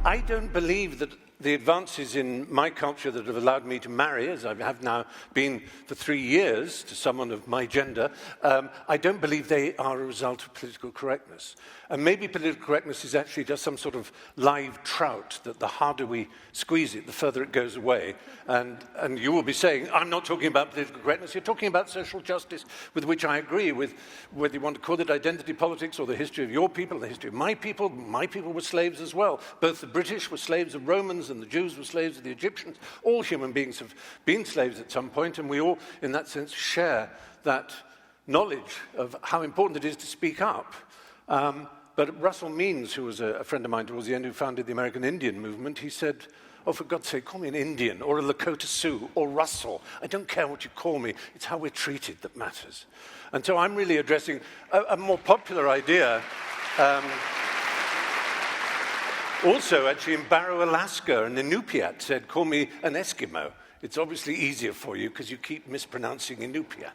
I don't believe that the advances in my culture that have allowed me to marry, as I have now been for 3 years to someone of my gender, I don't believe they are a result of political correctness. And maybe political correctness is actually just some sort of live trout, that the harder we squeeze it, the further it goes away. And you will be saying, I'm not talking about political correctness, you're talking about social justice, with which I agree, with whether you want to call it identity politics or the history of your people, the history of my people. My people were slaves as well. Both the British were slaves of Romans and the Jews were slaves of the Egyptians. All human beings have been slaves at some point, and we all, in that sense, share that knowledge of how important it is to speak up. But Russell Means, who was a friend of mine towards the end, who founded the American Indian movement, he said, oh, for God's sake, call me an Indian, or a Lakota Sioux, or Russell. I don't care what you call me. It's how we're treated that matters. And so I'm really addressing a more popular idea. Also, actually, in Barrow, Alaska, an Inupiat said, call me an Eskimo. It's obviously easier for you because you keep mispronouncing Inupiat.